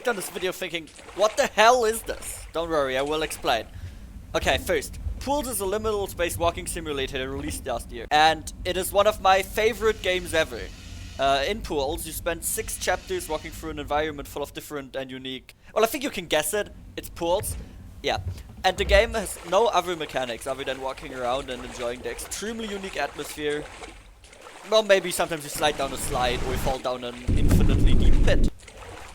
clicked on this video thinking, what the hell is this? Don't worry, I will explain. Okay, first, Pools is a liminal space walking simulator released last year, and it is one of my favorite games ever. In Pools, you spend 6 chapters walking through an environment full of different and unique... Well, I think you can guess it. It's Pools. Yeah. And the game has no other mechanics other than walking around and enjoying the extremely unique atmosphere. Well, maybe sometimes you slide down a slide or you fall down an infinitely deep pit.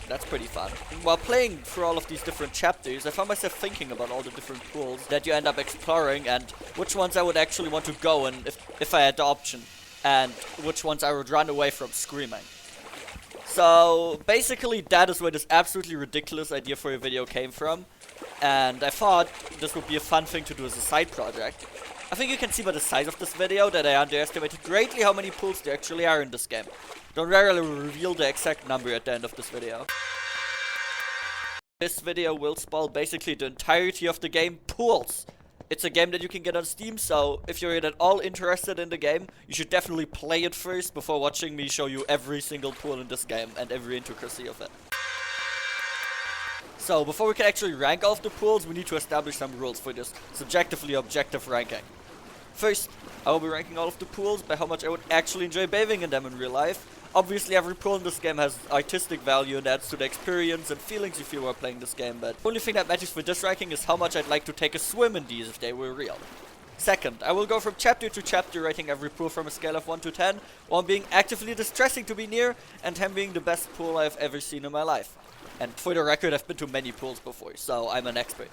That's pretty fun. While playing through all of these different chapters, I found myself thinking about all the different pools that you end up exploring and which ones I would actually want to go in if I had the option. And which ones I would run away from screaming. So basically that is where this absolutely ridiculous idea for a video came from. And I thought this would be a fun thing to do as a side project. I think you can see by the size of this video that I underestimated greatly how many pools there actually are in this game. Don't rarely reveal the exact number at the end of this video. This video will spoil basically the entirety of the game Pools. It's a game that you can get on Steam, so if you're at all interested in the game, you should definitely play it first before watching me show you every single pool in this game and every intricacy of it. So, before we can actually rank all of the pools, we need to establish some rules for this subjectively objective ranking. First, I will be ranking all of the pools by how much I would actually enjoy bathing in them in real life. Obviously, every pool in this game has artistic value and adds to the experience and feelings you feel while playing this game, but the only thing that matters for this ranking is how much I'd like to take a swim in these if they were real. Second, I will go from chapter to chapter rating every pool from a scale of 1 to 10, 1 being actively distressing to be near, and 10 being the best pool I've ever seen in my life. And for the record, I've been to many pools before, so I'm an expert.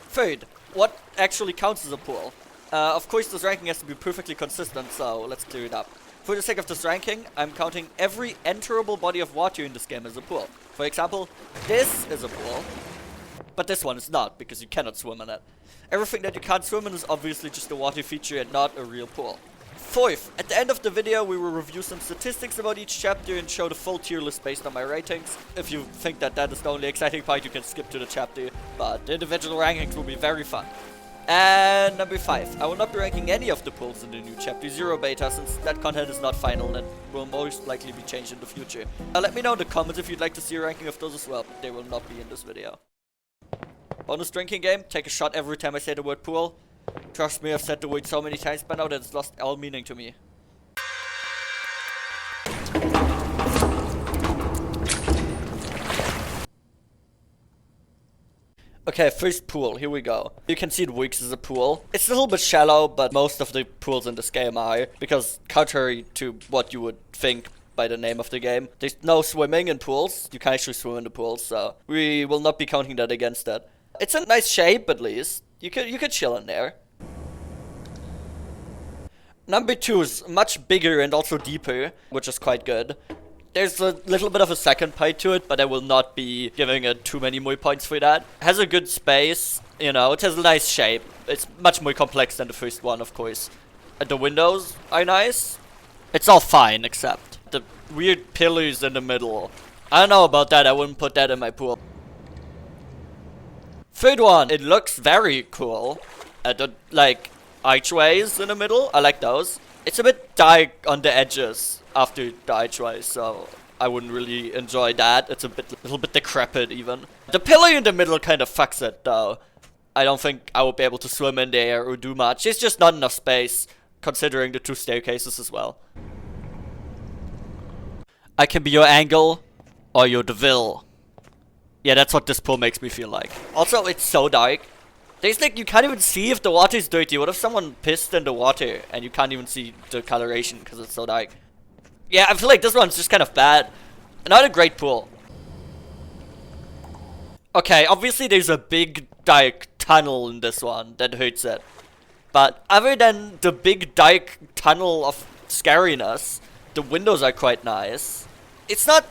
Third, what actually counts as a pool? Of course, this ranking has to be perfectly consistent, so let's clear it up. For the sake of this ranking, I'm counting every enterable body of water in this game as a pool. For example, this is a pool, but this one is not, because you cannot swim in it. Everything that you can't swim in is obviously just a water feature and not a real pool. Fourth, at the end of the video, we will review some statistics about each chapter and show the full tier list based on my ratings. If you think that that is the only exciting part, you can skip to the chapter, but the individual rankings will be very fun. And number 5, I will not be ranking any of the pools in the new Chapter 0 beta, since that content is not final and will most likely be changed in the future. Let me know in the comments if you'd like to see a ranking of those as well, but they will not be in this video. Bonus drinking game, take a shot every time I say the word pool. Trust me, I've said the word so many times by now that it's lost all meaning to me. Okay, first pool, here we go. You can see it works as a pool. It's a little bit shallow, but most of the pools in this game are, because contrary to what you would think by the name of the game, there's no swimming in pools. You can actually swim in the pools, so we will not be counting that against that. It's a nice shape, at least. You could chill in there. Number 2 is much bigger and also deeper, which is quite good. There's a little bit of a second part to it, but I will not be giving it too many more points for that. It has a good space, you know, it has a nice shape. It's much more complex than the first one, of course. And the windows are nice. It's all fine, except the weird pillars in the middle. I don't know about that, I wouldn't put that in my pool. Third one, it looks very cool. The, like, archways in the middle, I like those. It's a bit dark on the edges after the archways, so I wouldn't really enjoy that. It's a little bit decrepit even. The pillar in the middle kind of fucks it though. I don't think I would be able to swim in there or do much. It's just not enough space, considering the 2 staircases as well. I can be your angle or your devil. Yeah, that's what this pool makes me feel like. Also, it's so dark. There's like, you can't even see if the water is dirty. What if someone pissed in the water and you can't even see the coloration because it's so dark? Yeah, I feel like this one's just kind of bad. Not a great pool. Okay, obviously there's a big dark tunnel in this one that hurts it. But other than the big dark tunnel of scariness, the windows are quite nice. It's not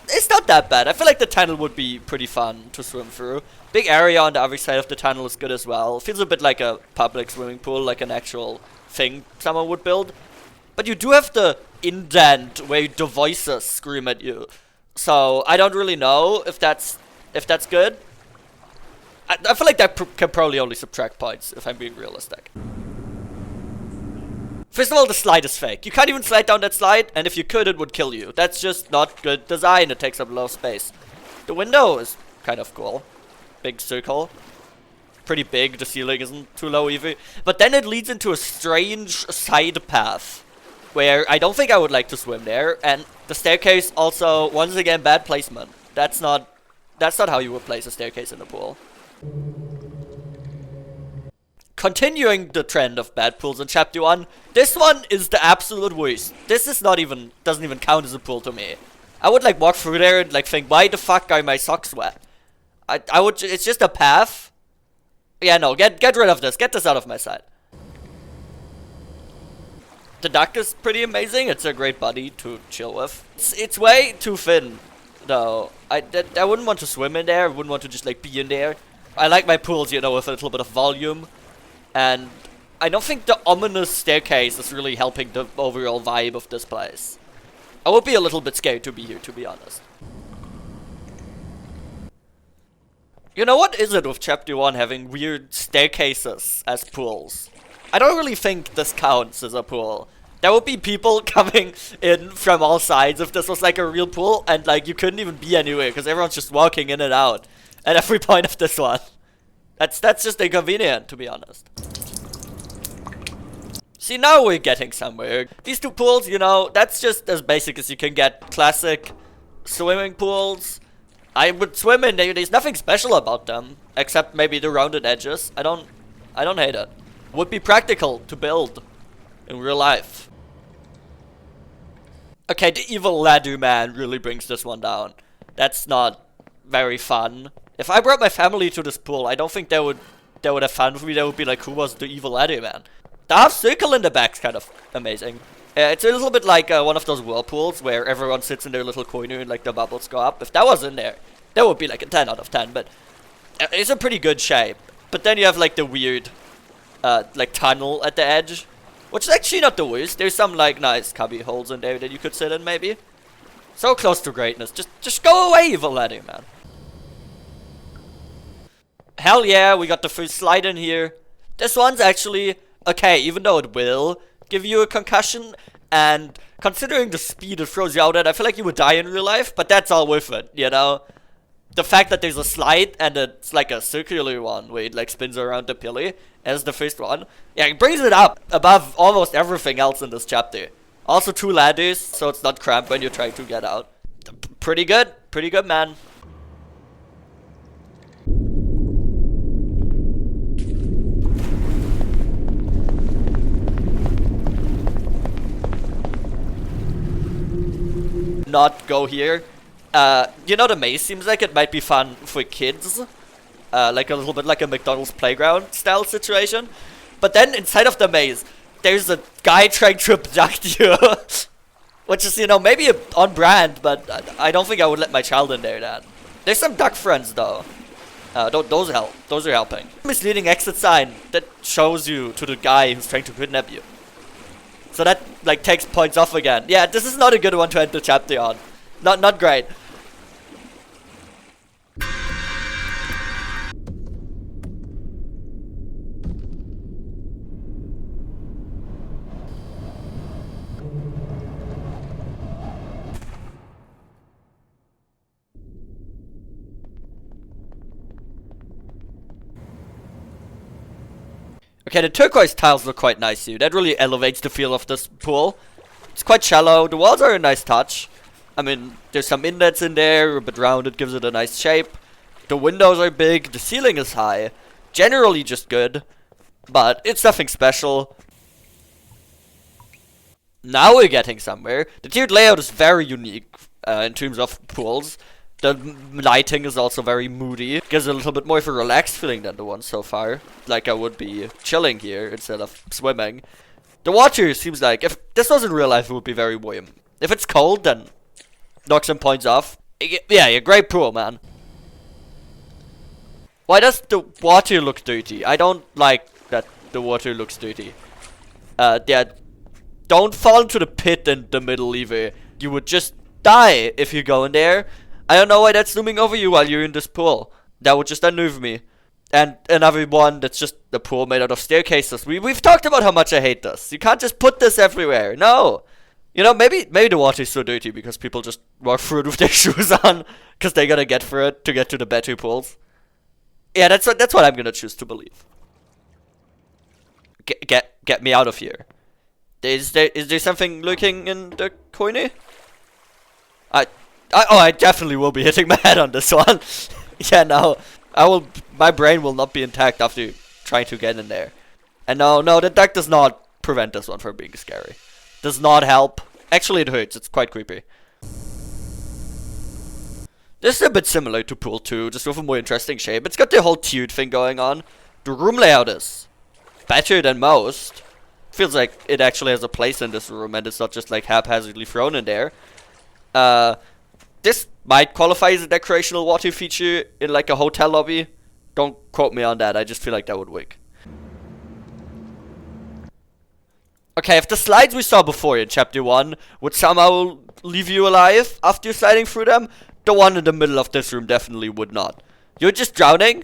that bad. I feel like the tunnel would be pretty fun to swim through. Big area on the other side of the tunnel is good as well. Feels a bit like a public swimming pool, like an actual thing someone would build. But you do have the indent where the voices scream at you. So I don't really know if that's good. I feel like that can probably only subtract points if I'm being realistic. First of all, the slide is fake. You can't even slide down that slide, and if you could, it would kill you. That's just not good design. It takes up a lot of space. The window is kind of cool. Big circle. Pretty big, the ceiling isn't too low either. But then it leads into a strange side path, where I don't think I would like to swim there. And the staircase also, once again, bad placement. That's not how you would place a staircase in a pool. Continuing the trend of bad pools in Chapter 1, this one is the absolute worst. This is not even, doesn't even count as a pool to me. I would like walk through there and like think, why the fuck are my socks wet? I would, it's just a path. Yeah, no, get rid of this. Get this out of my sight. The duck is pretty amazing. It's a great buddy to chill with. It's way too thin, though. I wouldn't want to swim in there. I wouldn't want to just like be in there. I like my pools, you know, with a little bit of volume. And I don't think the ominous staircase is really helping the overall vibe of this place. I would be a little bit scared to be here, to be honest. You know, what is it with Chapter 1 having weird staircases as pools? I don't really think this counts as a pool. There would be people coming in from all sides if this was like a real pool, and like you couldn't even be anywhere because everyone's just walking in and out at every point of this one. That's just inconvenient, to be honest. See, now we're getting somewhere. These two pools, you know, that's just as basic as you can get. Classic swimming pools. I would swim in there. There's nothing special about them, except maybe the rounded edges. I don't hate it. Would be practical to build in real life. Okay, the evil ladder man really brings this one down. That's not very fun. If I brought my family to this pool, I don't think they would have fun with me. They would be like, who was the evil ladder man? The half circle in the back's kind of amazing. It's a little bit like one of those whirlpools where everyone sits in their little corner and like the bubbles go up. If that was in there, that would be like a 10 out of 10. But it's a pretty good shape. But then you have like the weird like tunnel at the edge, which is actually not the worst. There's some like nice cubby holes in there that you could sit in maybe. So close to greatness. Just go away, evil ladder man. Hell yeah, we got the first slide in here. This one's actually okay, even though it will give you a concussion, and considering the speed it throws you out at, I feel like you would die in real life, but that's all worth it, you know? The fact that there's a slide and it's like a circular one where it like spins around the pillar as the first one, yeah, it brings it up above almost everything else in this chapter. Also 2 ladders, so it's not cramped when you're trying to get out. Pretty good, man. Not go here. You know, the maze seems like it might be fun for kids. Like a little bit like a McDonald's playground style situation. But then inside of the maze, there's a guy trying to abduct you. Which is, you know, maybe on brand, but I don't think I would let my child in there then. There's some duck friends though. Those help. Those are helping. Misleading exit sign that shows you to the guy who's trying to kidnap you. So that like takes points off again. Yeah, this is not a good one to end the chapter on. Not great. Okay, the turquoise tiles look quite nice here. That really elevates the feel of this pool. It's quite shallow. The walls are a nice touch. I mean, there's some indents in there, a bit rounded, gives it a nice shape. The windows are big. The ceiling is high. Generally just good, but it's nothing special. Now we're getting somewhere. The tiered layout is very unique in terms of pools. The lighting is also very moody. Gives a little bit more of a relaxed feeling than the one so far. Like I would be chilling here instead of swimming. The water seems like, if this was in real life, it would be very warm. If it's cold, then knock some points off. Yeah, a great pool, man. Why does the water look dirty? I don't like that the water looks dirty. Yeah, don't fall into the pit in the middle either. You would just die if you go in there. I don't know why that's looming over you while you're in this pool. That would just unnerve me. And another one that's just a pool made out of staircases. We've talked about how much I hate this. You can't just put this everywhere. No. You know, maybe the water is so dirty because people just walk through it with their shoes on because they gotta get through it to get to the better pools. Yeah, that's what I'm gonna choose to believe. Get me out of here. Is there something lurking in the corner? I definitely will be hitting my head on this one. Yeah, no, my brain will not be intact after trying to get in there. And no, the duck does not prevent this one from being scary. Does not help. Actually, it hurts. It's quite creepy. This is a bit similar to Pool 2, just with a more interesting shape. It's got the whole tiered thing going on. The room layout is better than most. Feels like it actually has a place in this room, and it's not just like haphazardly thrown in there. This might qualify as a decorational water feature in like a hotel lobby. Don't quote me on that. I just feel like that would work. Okay, if the slides we saw before in Chapter 1 would somehow leave you alive after sliding through them, the one in the middle of this room definitely would not. You're just drowning.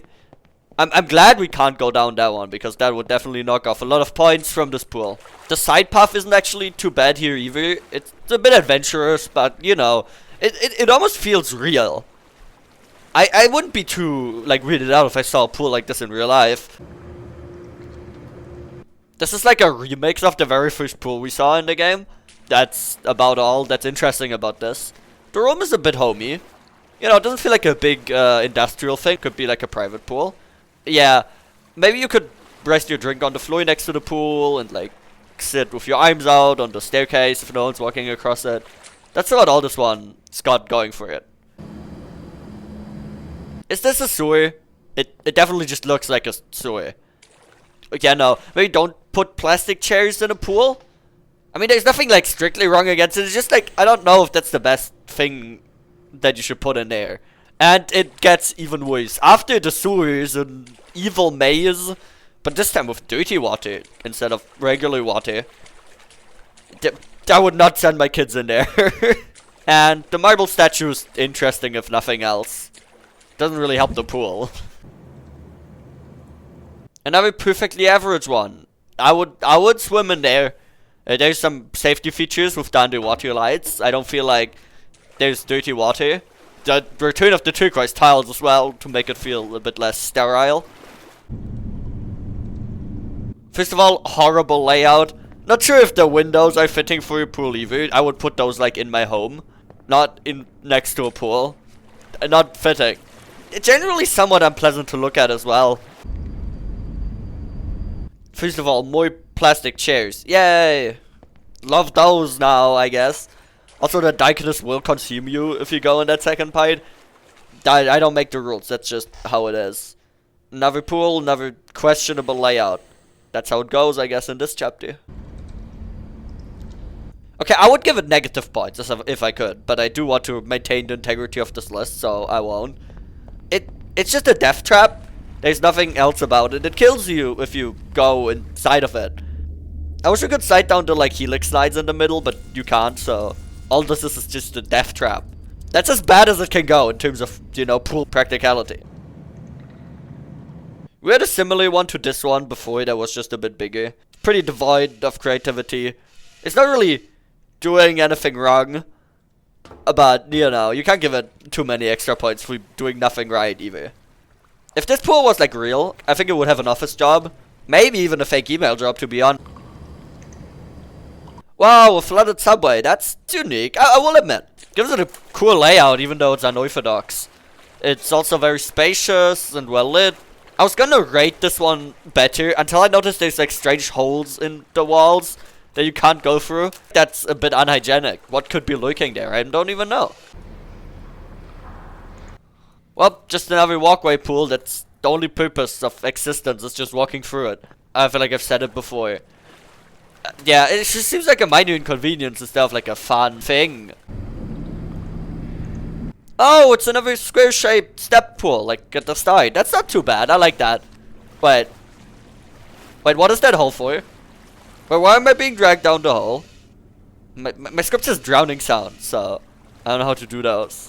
I'm glad we can't go down that one, because that would definitely knock off a lot of points from this pool. The side path isn't actually too bad here either. It's a bit adventurous, but you know, it almost feels real. I wouldn't be too like weirded out if I saw a pool like this in real life. This is like a remix of the very first pool we saw in the game. That's about all that's interesting about this. The room is a bit homey. You know, it doesn't feel like a big industrial thing. Could be like a private pool. Yeah, maybe you could rest your drink on the floor next to the pool and like sit with your arms out on the staircase if no one's walking across it. That's about all this one's got going for it. Is this a sewer? It definitely just looks like a sewer. Yeah, no, maybe don't put plastic chairs in a pool. I mean, there's nothing like strictly wrong against it. It's just like, I don't know if that's the best thing that you should put in there. And it gets even worse. After the sewer is an evil maze, but this time with dirty water instead of regular water. I would not send my kids in there. And the marble statue is interesting if nothing else. Doesn't really help the pool. Another perfectly average one. I would swim in there. There's some safety features with the underwater lights. I don't feel like there's dirty water. The return of the turquoise tiles as well to make it feel a bit less sterile. First of all, horrible layout. Not sure if the windows are fitting for a pool either. I would put those like in my home, not in next to a pool. Not fitting. It's generally somewhat unpleasant to look at as well. First of all, more plastic chairs. Yay! Love those now, I guess. Also, the darkness will consume you if you go in that second part. I don't make the rules, that's just how it is. Another pool, another questionable layout. That's how it goes, I guess, in this chapter. Okay, I would give it negative points if I could, but I do want to maintain the integrity of this list, so I won't. It's just a death trap. There's nothing else about it. It kills you if you go inside of it. I wish you could slide down the like helix slides in the middle, but you can't, so all this is just a death trap. That's as bad as it can go in terms of, you know, pool practicality. We had a similar one to this one before that was just a bit bigger. Pretty devoid of creativity. It's not really doing anything wrong, but, you know, you can't give it too many extra points for doing nothing right either. If this pool was like real, I think it would have an office job. Maybe even a fake email job, to be honest. Wow, a flooded subway. That's unique. I will admit. Gives it a cool layout, even though it's unorthodox. It's also very spacious and well lit. I was gonna rate this one better until I noticed there's like strange holes in the walls that you can't go through. That's a bit unhygienic. What could be lurking there? I don't even know. Well, just another walkway pool that's the only purpose of existence is just walking through it. I feel like I've said it before. Yeah, it just seems like a minor inconvenience instead of like a fun thing. Oh, it's another square-shaped step pool, like at the start. That's not too bad. I like that. Wait, what is that hole for? Wait, why am I being dragged down the hole? My script says drowning sound, so I don't know how to do those.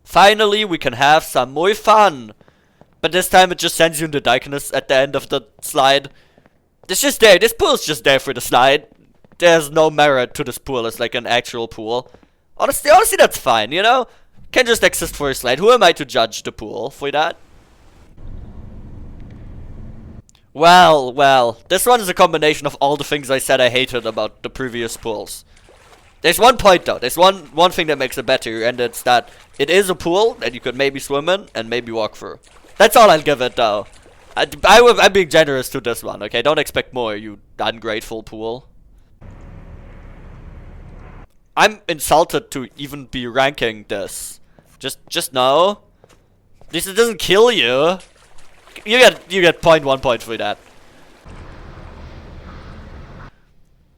Finally, we can have some more fun. But this time it just sends you in the darkness at the end of the slide. It's just there. This pool's just there for the slide. There's no merit to this pool as like an actual pool. Honestly, that's fine, you know? Can just exist for a slide. Who am I to judge the pool for that? Well, this one is a combination of all the things I said I hated about the previous pools. There's one point though, there's one thing that makes it better, and it's that it is a pool that you could maybe swim in and maybe walk through. That's all I'll give it though. I'm being generous to this one, okay? Don't expect more, you ungrateful pool. I'm insulted to even be ranking this. Just know. This doesn't kill you. You get 0.1 point for that.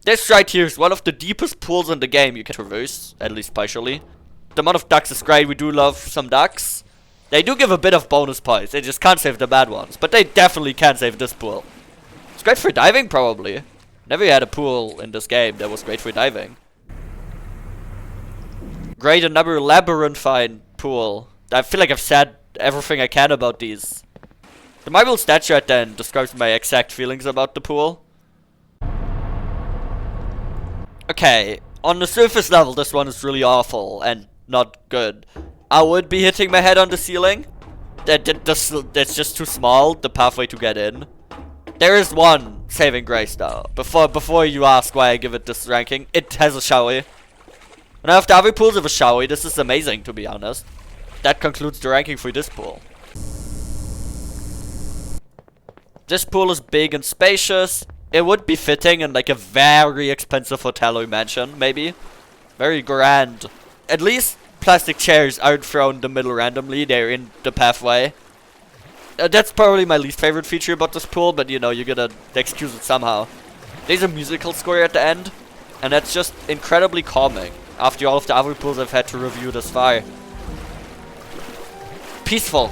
This right here is one of the deepest pools in the game you can traverse, at least partially. The amount of ducks is great, we do love some ducks. They do give a bit of bonus points, they just can't save the bad ones. But they definitely can save this pool. It's great for diving, probably. Never had a pool in this game that was great for diving. Great, another labyrinthine pool. I feel like I've said everything I can about these. The marble statue at the end describes my exact feelings about the pool. Okay, on the surface level, this one is really awful and not good. I would be hitting my head on the ceiling. That's just too small, the pathway to get in. There is one saving grace though. Before you ask why I give it this ranking, it has a showy. And after every pools have a showy, this is amazing to be honest. That concludes the ranking for this pool. This pool is big and spacious. It would be fitting in like a very expensive hotel or mansion, maybe. Very grand. At least plastic chairs aren't thrown in the middle randomly, they're in the pathway. That's probably my least favorite feature about this pool, but you know, you gotta excuse it somehow. There's a musical score at the end, and that's just incredibly calming after all of the other pools I've had to review this far. Peaceful.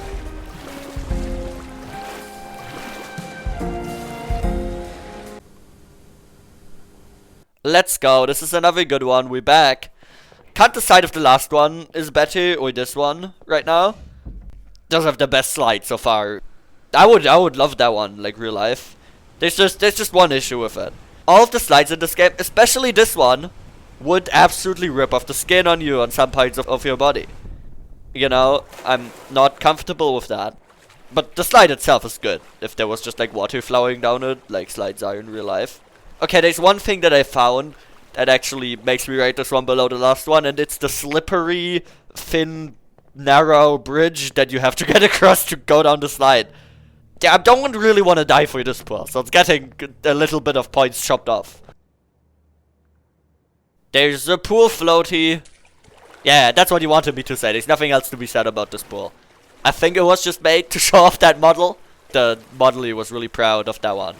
Let's go, this is another good one, we're back. Can't decide if the last one is better or this one right now. Does have the best slide so far. I would love that one, like real life. There's just one issue with it. All of the slides in this game, especially this one, would absolutely rip off the skin on you on some parts of your body. You know, I'm not comfortable with that. But the slide itself is good. If there was just like water flowing down it, like slides are in real life. Okay, there's one thing that I found that actually makes me rate this one below the last one, and it's the slippery, thin, narrow bridge that you have to get across to go down the slide. Yeah, I don't really want to die for this pool, so it's getting a little bit of points chopped off. There's a pool floaty. Yeah, that's what you wanted me to say. There's nothing else to be said about this pool. I think it was just made to show off that model. The modeler was really proud of that one.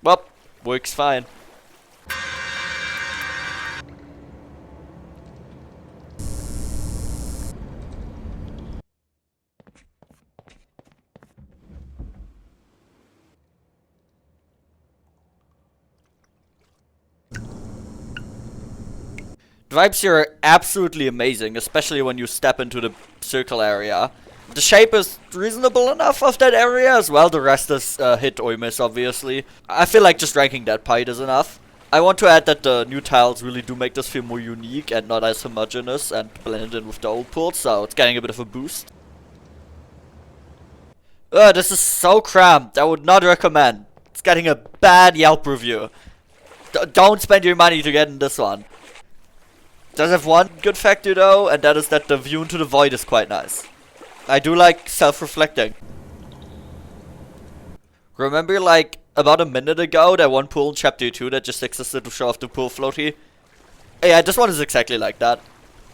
Well, works fine. The vibes here are absolutely amazing, especially when you step into the circle area. The shape is reasonable enough of that area as well. The rest is hit or miss, obviously. I feel like just ranking that part is enough. I want to add that the new tiles really do make this feel more unique and not as homogeneous and blend in with the old pools, so it's getting a bit of a boost. This is so cramped. I would not recommend. It's getting a bad Yelp review. Don't spend your money to get in this one. Does have one good factor though, and that is that the view into the void is quite nice. I do like self-reflecting. Remember like about a minute ago that one pool in chapter 2 that just existed to show off the pool floaty? Yeah, this one is exactly like that.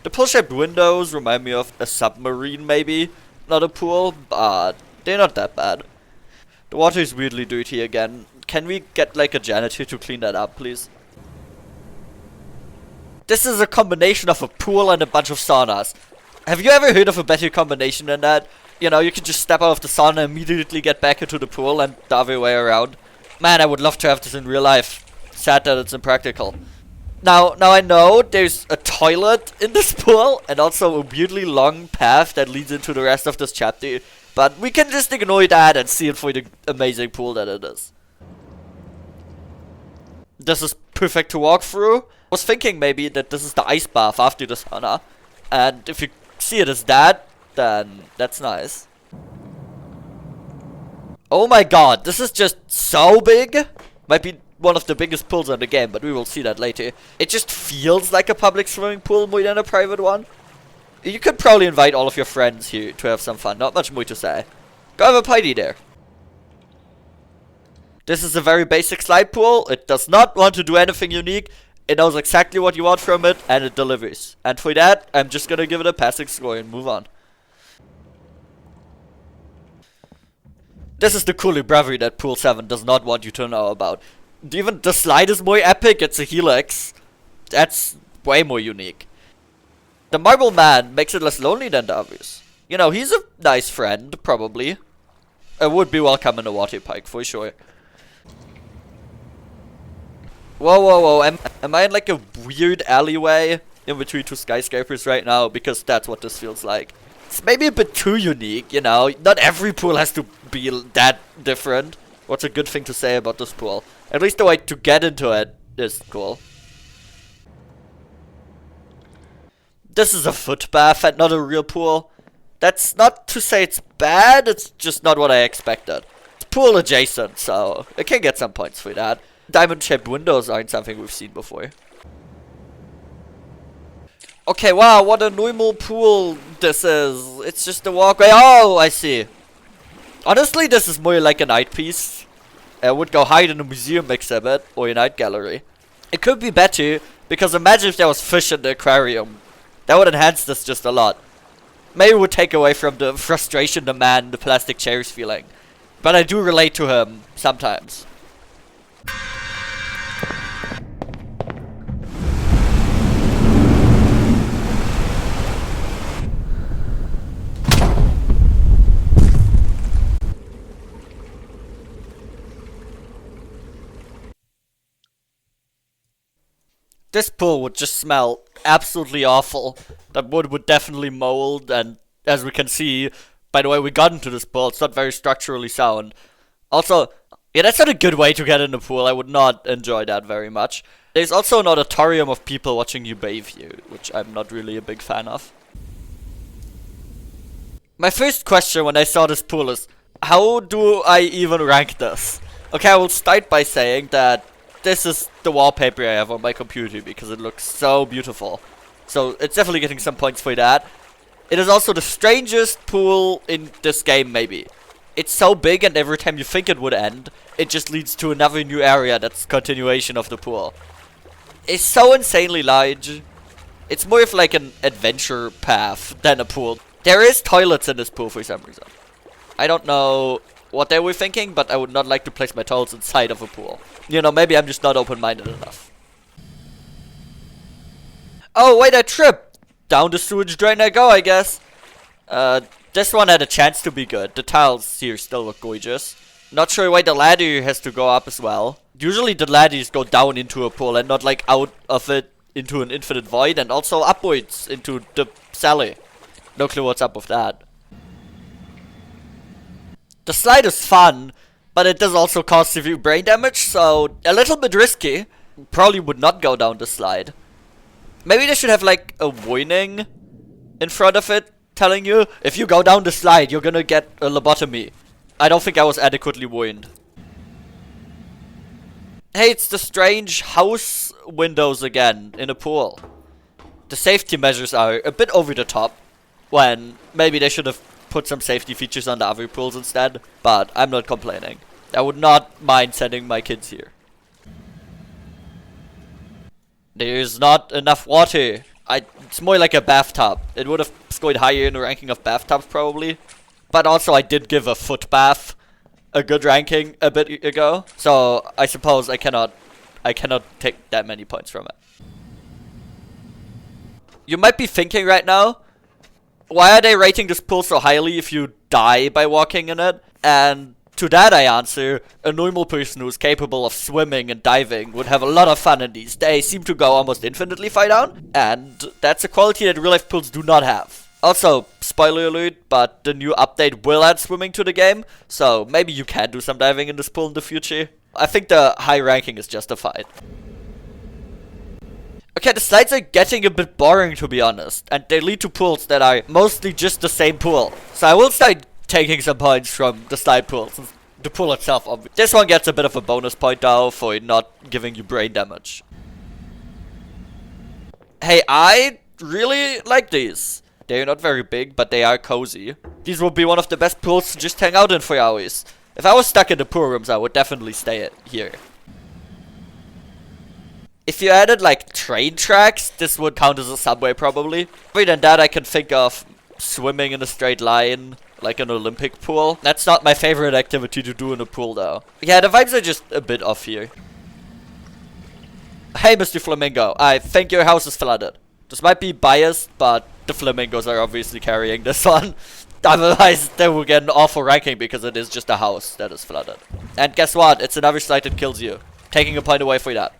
The pool-shaped windows remind me of a submarine maybe, not a pool, but they're not that bad. The water is weirdly dirty again. Can we get like a janitor to clean that up, please? This is a combination of a pool and a bunch of saunas. Have you ever heard of a better combination than that? You know, you can just step out of the sauna and immediately get back into the pool and the other way around. Man, I would love to have this in real life. Sad that it's impractical. Now I know there's a toilet in this pool and also a weirdly long path that leads into the rest of this chapter. But we can just ignore that and see it for the amazing pool that it is. This is perfect to walk through. I was thinking maybe that this is the ice bath after the sauna. And if you see it as that, then that's nice. Oh my god, this is just so big. Might be one of the biggest pools in the game, but we will see that later. It just feels like a public swimming pool more than a private one. You could probably invite all of your friends here to have some fun. Not much more to say. Go have a party there. This is a very basic slide pool. It does not want to do anything unique. It knows exactly what you want from it, and it delivers. And for that, I'm just gonna give it a passing score and move on. This is the cool bravery that Pool 7 does not want you to know about. Even the slide is more epic. It's a helix. That's way more unique. The Marble Man makes it less lonely than the others. You know, he's a nice friend, probably. It would be welcome in a water park, for sure. Whoa, whoa, whoa. Am I in like a weird alleyway in between two skyscrapers right now? Because that's what this feels like. It's maybe a bit too unique, you know. Not every pool has to be that different. What's a good thing to say about this pool? At least the way to get into it is cool. This is a foot bath and not a real pool. That's not to say it's bad, it's just not what I expected. It's pool adjacent, so it can get some points for that. Diamond-shaped windows aren't something we've seen before. Okay, wow, what a normal pool this is. It's just a walkway. Oh, I see. Honestly, this is more like an art piece. I would go hide in a museum exhibit or an art gallery. It could be better, because imagine if there was fish in the aquarium. That would enhance this just a lot. Maybe it would take away from the frustration the man in the plastic chair is feeling. But I do relate to him sometimes. This pool would just smell absolutely awful. That wood would definitely mold, and as we can see, by the way we got into this pool, it's not very structurally sound. Also, yeah, that's not a good way to get in the pool. I would not enjoy that very much. There's also an auditorium of people watching you bathe here, which I'm not really a big fan of. My first question when I saw this pool is, how do I even rank this? Okay, I will start by saying that this is the wallpaper I have on my computer because it looks so beautiful. So it's definitely getting some points for that. It is also the strangest pool in this game, maybe. It's so big, and every time you think it would end, it just leads to another new area that's continuation of the pool. It's so insanely large. It's more of like an adventure path than a pool. There is toilets in this pool for some reason. I don't know what they were thinking, but I would not like to place my toilets inside of a pool. You know, maybe I'm just not open-minded enough. Oh, wait, I tripped! Down the sewage drain I go, I guess. This one had a chance to be good. The tiles here still look gorgeous. Not sure why the ladder has to go up as well. Usually the ladders go down into a pool and not like out of it into an infinite void, and also upwards into the cellar. No clue what's up with that. The slide is fun, but it does also cause severe brain damage, so a little bit risky. Probably would not go down the slide. Maybe they should have like a warning in front of it telling you, if you go down the slide, you're gonna get a lobotomy. I don't think I was adequately warned. Hey, it's the strange house windows again in a pool. The safety measures are a bit over the top, when maybe they should have put some safety features on the other pools instead, but I'm not complaining. I would not mind sending my kids here. There's not enough water. It's more like a bathtub. It would have scored higher in the ranking of bathtubs probably. But also I did give a foot bath a good ranking a bit ago. So I suppose I cannot take that many points from it. You might be thinking right now, why are they rating this pool so highly if you die by walking in it? And to that I answer, a normal person who's capable of swimming and diving would have a lot of fun in these. They seem to go almost infinitely far down, and that's a quality that real life pools do not have. Also, spoiler alert, but the new update will add swimming to the game, so maybe you can do some diving in this pool in the future. I think the high ranking is justified. Okay, the slides are getting a bit boring, to be honest, and they lead to pools that are mostly just the same pool. So I will start taking some points from the slide pools. The pool itself, this one gets a bit of a bonus point though for not giving you brain damage. Hey, I really like these. They're not very big, but they are cozy. These will be one of the best pools to just hang out in for hours. If I was stuck in the pool rooms, I would definitely stay here. If you added like train tracks, this would count as a subway probably. Other than that, I can think of swimming in a straight line, like an Olympic pool. That's not my favorite activity to do in a pool though. Yeah, the vibes are just a bit off here. Hey, Mr. Flamingo, I think your house is flooded. This might be biased, but the flamingos are obviously carrying this one. Otherwise, they will get an awful ranking because it is just a house that is flooded. And guess what? It's another slide that kills you. Taking a point away for that.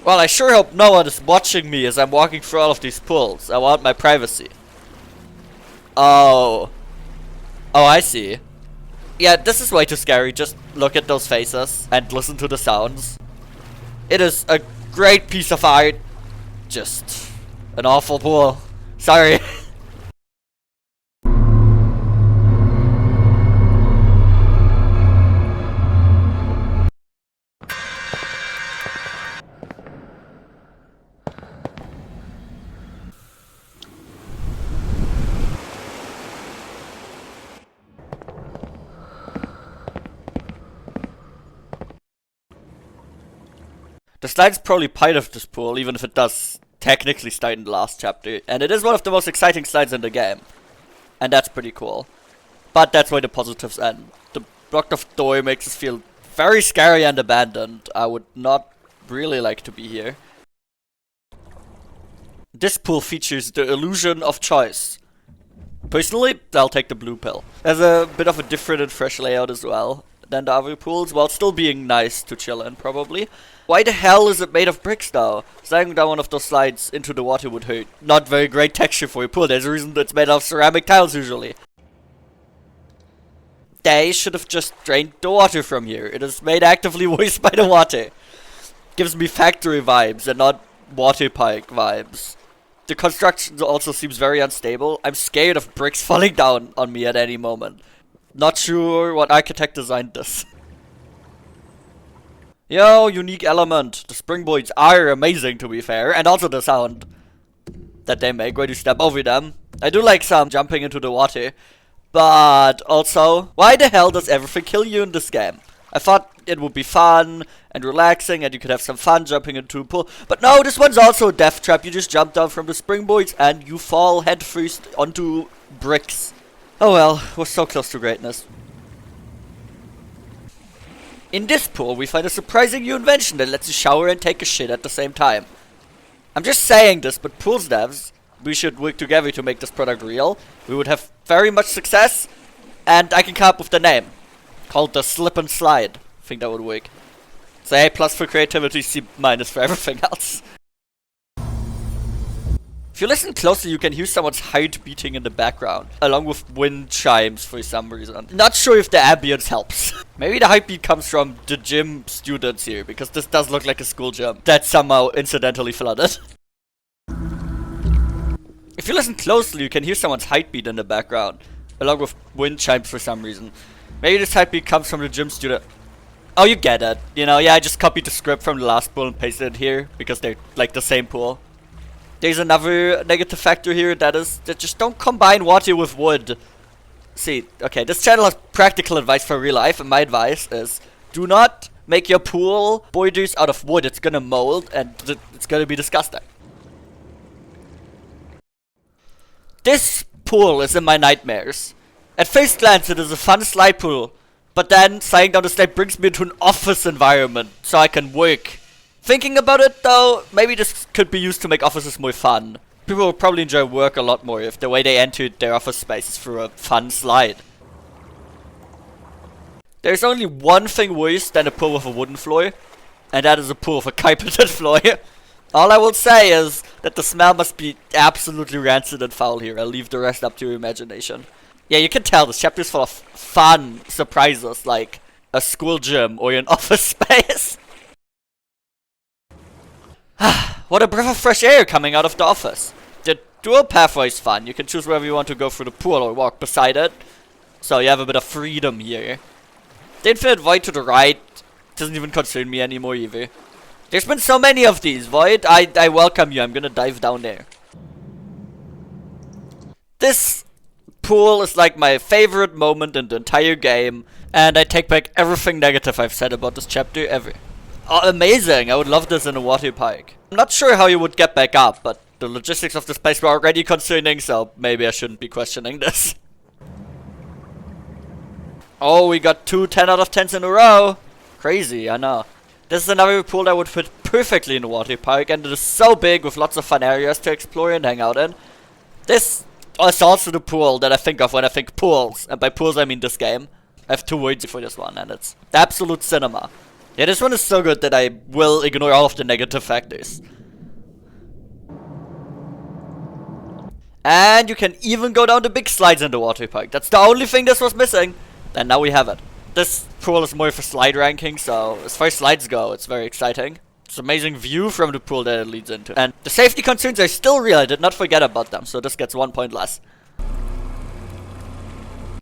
Well, I sure hope no one is watching me as I'm walking through all of these pools. I want my privacy. Oh. Oh, I see. Yeah, this is way too scary. Just look at those faces and listen to the sounds. It is a great piece of art. Just an awful pool. Sorry. The slide's probably part of this pool, even if it does technically start in the last chapter. And it is one of the most exciting slides in the game. And that's pretty cool. But that's where the positives end. The blocked off door makes us feel very scary and abandoned. I would not really like to be here. This pool features the illusion of choice. Personally, I'll take the blue pill. There's a bit of a different and fresh layout as well than the other pools, while still being nice to chill in, probably. Why the hell is it made of bricks, though? Sliding down one of those slides into the water would hurt. Not very great texture for a pool. There's a reason that it's made of ceramic tiles, usually. They should have just drained the water from here. It is made actively worse by the water. Gives me factory vibes and not water park vibes. The construction also seems very unstable. I'm scared of bricks falling down on me at any moment. Not sure what architect designed this. Yo, unique element. The springboards are amazing, to be fair, and also the sound that they make when you step over them. I do like some jumping into the water, but also, why the hell does everything kill you in this game? I thought it would be fun and relaxing and you could have some fun jumping into a pool, but no, this one's also a death trap. You just jump down from the springboards and you fall headfirst onto bricks. Oh well, we're so close to greatness. In this pool, we find a surprising new invention that lets you shower and take a shit at the same time. I'm just saying this, but pools devs, we should work together to make this product real. We would have very much success, and I can come up with the name. Called the Slip and Slide. I think that would work. So A+ for creativity, C- for everything else. If you listen closely, you can hear someone's heart beating in the background, along with wind chimes for some reason. Not sure if the ambience helps. Maybe the heartbeat comes from the gym students here, because this does look like a school gym that's somehow incidentally flooded. If you listen closely, you can hear someone's heartbeat in the background, along with wind chimes for some reason. Maybe this heartbeat comes from the gym student. Oh, you get it. You know, yeah, I just copied the script from the last pool and pasted it here, because they're like the same pool. There's another negative factor here, that is that just don't combine water with wood. See, okay, this channel has practical advice for real life, and my advice is do not make your pool borders out of wood. It's gonna mold and it's gonna be disgusting. This pool is in my nightmares. At first glance, it is a fun slide pool, but then sliding down the slide brings me into an office environment so I can work. Thinking about it though, maybe this could be used to make offices more fun. People will probably enjoy work a lot more if the way they entered their office space is through a fun slide. There's only one thing worse than a pool with a wooden floor, and that is a pool with a carpeted floor. All I will say is that the smell must be absolutely rancid and foul here. I'll leave the rest up to your imagination. Yeah, you can tell this chapter is full of fun surprises, like a school gym or an office space. What a breath of fresh air coming out of the office. The dual pathway is fun. You can choose whether you want to go through the pool or walk beside it. So you have a bit of freedom here. The infinite void to the right doesn't even concern me anymore either. There's been so many of these, Void. I welcome you. I'm gonna dive down there. This pool is like my favorite moment in the entire game. And I take back everything negative I've said about this chapter ever. Oh, amazing. I would love this in a water park. I'm not sure how you would get back up, but the logistics of this place were already concerning, so maybe I shouldn't be questioning this. Oh, we got 2 10 out of 10s in a row. Crazy, I know. This is another pool that would fit perfectly in a water park, and it is so big with lots of fun areas to explore and hang out in. This is also the pool that I think of when I think pools, and by pools I mean this game. I have 2 words for this one, and it's absolute cinema. Yeah, this one is so good that I will ignore all of the negative factors. And you can even go down the big slides in the water park. That's the only thing this was missing. And now we have it. This pool is more for slide ranking, so as far as slides go, it's very exciting. It's an amazing view from the pool that it leads into. And the safety concerns are still real. I did not forget about them, so this gets 1 point less.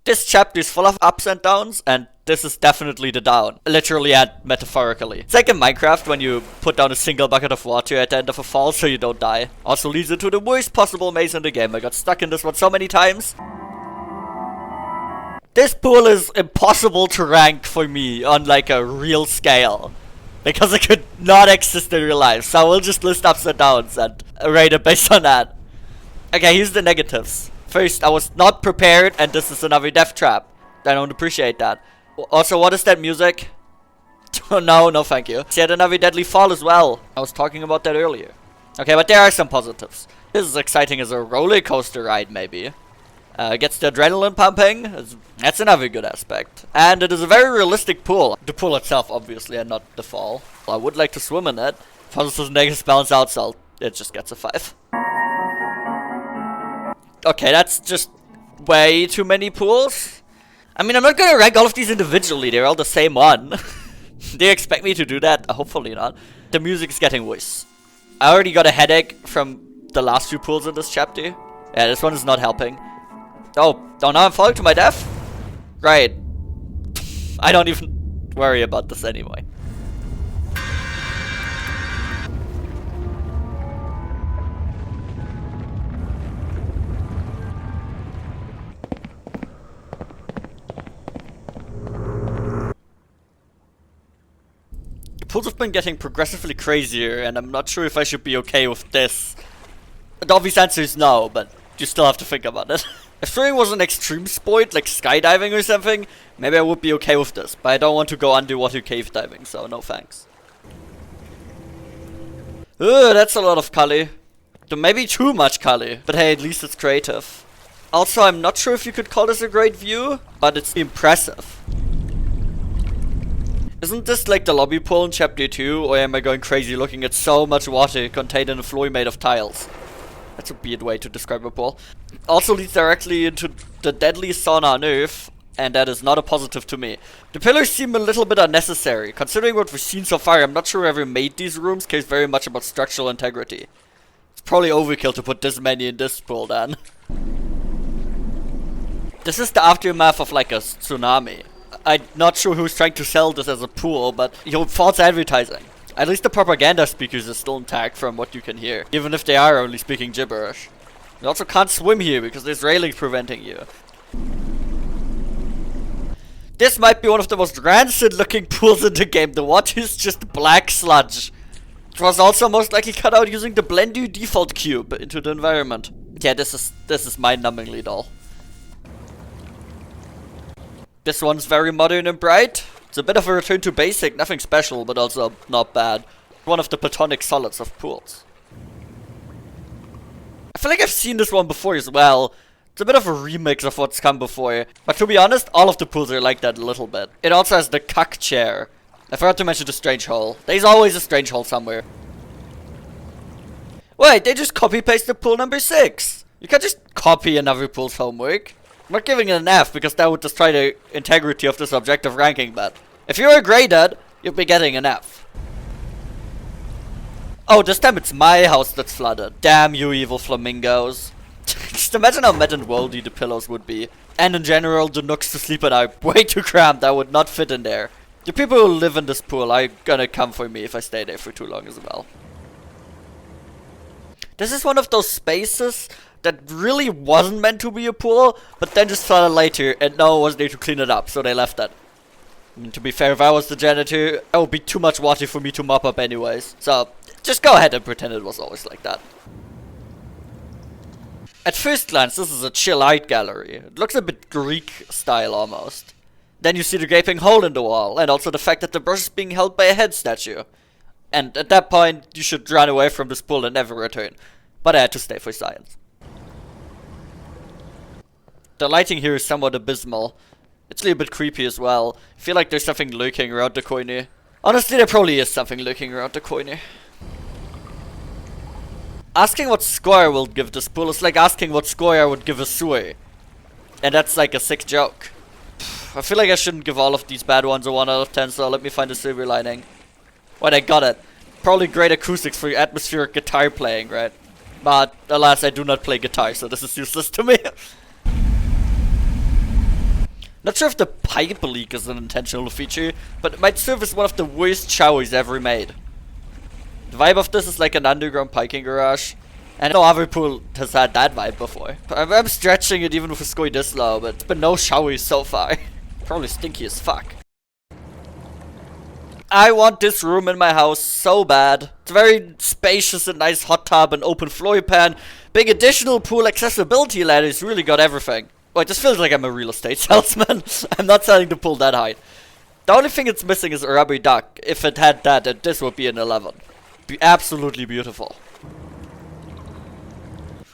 This chapter is full of ups and downs, and this is definitely the down. Literally and metaphorically. It's like in Minecraft when you put down a single bucket of water at the end of a fall so you don't die. Also leads into the worst possible maze in the game. I got stuck in this one so many times. This pool is impossible to rank for me on like a real scale. Because it could not exist in real life. So I will just list ups and downs and rate it based on that. Okay, here's the negatives. First, I was not prepared and this is another death trap. I don't appreciate that. Also, what is that music? No, thank you. She had another deadly fall as well. I was talking about that earlier. Okay, but there are some positives. This is exciting as a roller coaster ride, maybe. Gets the adrenaline pumping. That's another good aspect. And it is a very realistic pool. The pool itself, obviously, and not the fall. I would like to swim in it. Positives and negatives balance out, so it just gets a 5. Okay, that's just way too many pools. I mean, I'm not gonna rank all of these individually. They're all the same one. Do you expect me to do that? Hopefully not. The music's getting worse. I already got a headache from the last few pools in this chapter. Yeah, this one is not helping. Oh, now I'm falling to my death? Right. I don't even worry about this anyway. Pools have been getting progressively crazier, and I'm not sure if I should be okay with this. The obvious answer is no, but you still have to think about it. If swimming was an extreme sport, like skydiving or something, maybe I would be okay with this, but I don't want to go underwater cave diving, so no thanks. Ugh, that's a lot of color. Maybe too much color, but hey, at least it's creative. Also, I'm not sure if you could call this a great view, but it's impressive. Isn't this like the lobby pool in chapter 2, or am I going crazy looking at so much water contained in a floor made of tiles? That's a weird way to describe a pool. It also leads directly into the deadliest sauna on Earth, and that is not a positive to me. The pillars seem a little bit unnecessary. Considering what we've seen so far, I'm not sure whoever made these rooms cares very much about structural integrity. It's probably overkill to put this many in this pool then. This is the aftermath of like a tsunami. I'm not sure who's trying to sell this as a pool, but false advertising. At least the propaganda speakers are still intact from what you can hear, even if they are only speaking gibberish. You also can't swim here because there's railings preventing you. This might be one of the most rancid looking pools in the game. The water is just black sludge. It was also most likely cut out using the Blender default cube into the environment. Yeah, this is mind-numbingly dull. This one's very modern and bright. It's a bit of a return to basic, nothing special, but also not bad. One of the platonic solids of pools. I feel like I've seen this one before as well. It's a bit of a remix of what's come before. But to be honest, all of the pools are like that a little bit. It also has the cuck chair. I forgot to mention the strange hole. There's always a strange hole somewhere. Wait, they just copy-pasted pool number 6. You can't just copy another pool's homework. I'm not giving it an F because that would destroy the integrity of this objective ranking, but if you're a graded, you'll be getting an F. Oh, this time it's my house that's flooded. Damn you evil flamingos. Just imagine how mad and worldy the pillows would be. And in general, the nooks to sleep in are way too cramped. I would not fit in there. The people who live in this pool are gonna come for me if I stay there for too long as well. This is one of those spaces that really wasn't meant to be a pool, but then just flooded later and no one was there to clean it up, so they left it. I mean, to be fair, if I was the janitor, it would be too much water for me to mop up anyways. So, just go ahead and pretend it was always like that. At first glance, this is a chill art gallery. It looks a bit Greek style almost. Then you see the gaping hole in the wall, and also the fact that the brush is being held by a head statue. And at that point, you should run away from this pool and never return. But I had to stay for science. The lighting here is somewhat abysmal. It's a little bit creepy as well. I feel like there's something lurking around the corner. Honestly, there probably is something lurking around the corner. Asking what score I will give this pool is like asking what score I would give a sewer. And that's like a sick joke. I feel like I shouldn't give all of these bad ones a 1 out of 10, so let me find a silver lining. Wait, I got it. Probably great acoustics for atmospheric guitar playing, right? But alas, I do not play guitar, so this is useless to me. Not sure if the pipe leak is an intentional feature, but it might serve as one of the worst showers ever made. The vibe of this is like an underground parking garage, and no other pool has had that vibe before. I'm stretching it even with a score this low, but it's been no showers so far. Probably stinky as fuck. I want this room in my house so bad. It's very spacious and nice hot tub and open floor pan. Big additional pool accessibility ladders, really got everything. Oh, it just feels like I'm a real estate salesman. I'm not selling the pool that high. The only thing it's missing is a rubber duck. If it had that, then this would be an 11. Be absolutely beautiful.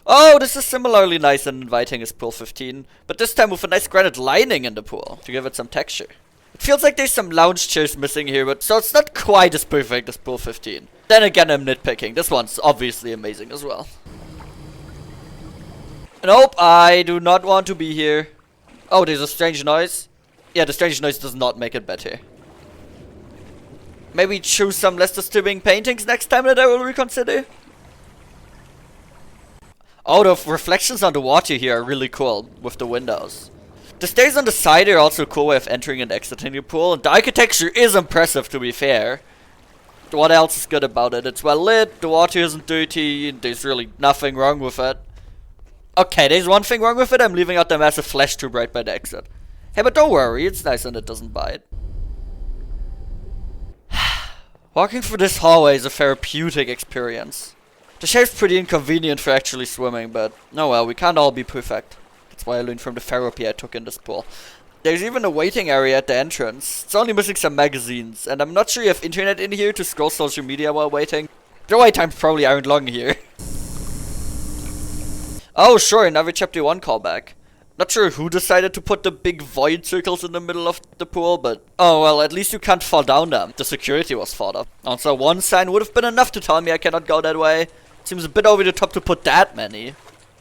Oh, this is similarly nice and inviting as pool 15, but this time with a nice granite lining in the pool to give it some texture. It feels like there's some lounge chairs missing here, but so it's not quite as perfect as pool 15. Then again, I'm nitpicking. This one's obviously amazing as well. Nope, I do not want to be here. Oh, there's a strange noise. Yeah, the strange noise does not make it better. Maybe choose some less disturbing paintings next time that I will reconsider. Oh, the reflections on the water here are really cool with the windows. The stairs on the side are also a cool way of entering and exiting your pool, and the architecture is impressive to be fair. What else is good about it? It's well lit, the water isn't dirty, and there's really nothing wrong with it. Okay, there's one thing wrong with it, I'm leaving out the massive flash tube right by the exit. Hey, but don't worry, it's nice and it doesn't bite. Walking through this hallway is a therapeutic experience. The shape's pretty inconvenient for actually swimming, but oh well, we can't all be perfect. That's why I learned from the therapy I took in this pool. There's even a waiting area at the entrance. It's only missing some magazines, and I'm not sure you have internet in here to scroll social media while waiting. The wait times probably aren't long here. Oh sure, another chapter 1 callback. Not sure who decided to put the big void circles in the middle of the pool, but oh well, at least you can't fall down them. The security was thought of. Also, one sign would have been enough to tell me I cannot go that way. Seems a bit over the top to put that many.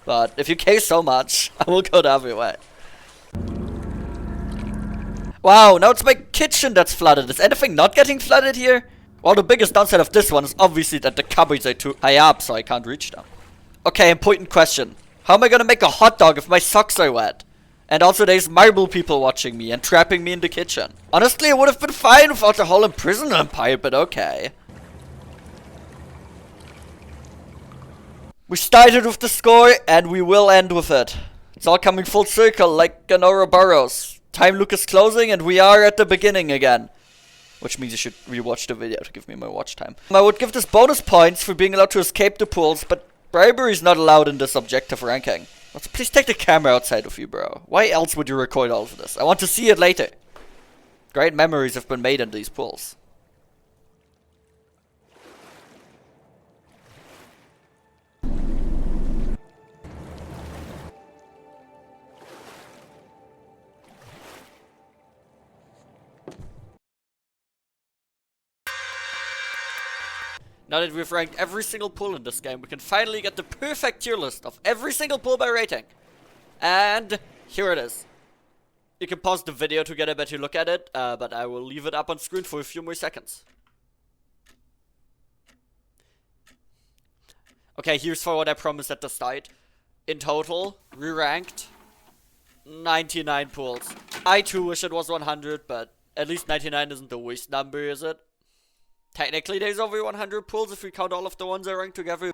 But if you care so much, I will go the other way. Wow, now it's my kitchen that's flooded. Is anything not getting flooded here? Well, the biggest downside of this one is obviously that the cupboards are too high up, so I can't reach them. Okay, important question. How am I gonna make a hot dog if my socks are wet? And also there's marble people watching me and trapping me in the kitchen. Honestly, it would have been fine without the whole imprisonment pipe, but okay. We started with the score, and we will end with it. It's all coming full circle, like an Ouroboros. Time loop is closing, and we are at the beginning again. Which means you should rewatch the video to give me my watch time. I would give this bonus points for being allowed to escape the pools, but bribery is not allowed in this objective ranking. Also, please take the camera outside with you, bro. Why else would you record all of this? I want to see it later. Great memories have been made in these pools. Now that we've ranked every single pool in this game, we can finally get the perfect tier list of every single pool by rating. And here it is. You can pause the video to get a better look at it, but I will leave it up on screen for a few more seconds. Okay, here's for what I promised at the start. In total, we ranked 99 pools. I too wish it was 100, but at least 99 isn't the worst number, is it? Technically, there's over 100 pools if we count all of the ones I ranked together.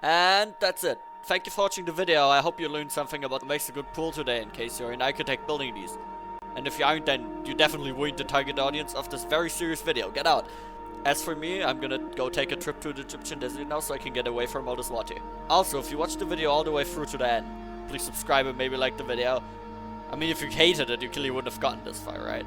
And that's it. Thank you for watching the video. I hope you learned something about what makes a good pool today, in case you're an architect building these. And if you aren't, then you definitely weren't the target audience of this very serious video. Get out! As for me, I'm gonna go take a trip to the Egyptian desert now so I can get away from all this water. Also, if you watched the video all the way through to the end, please subscribe and maybe like the video. I mean, if you hated it, you clearly wouldn't have gotten this far, right?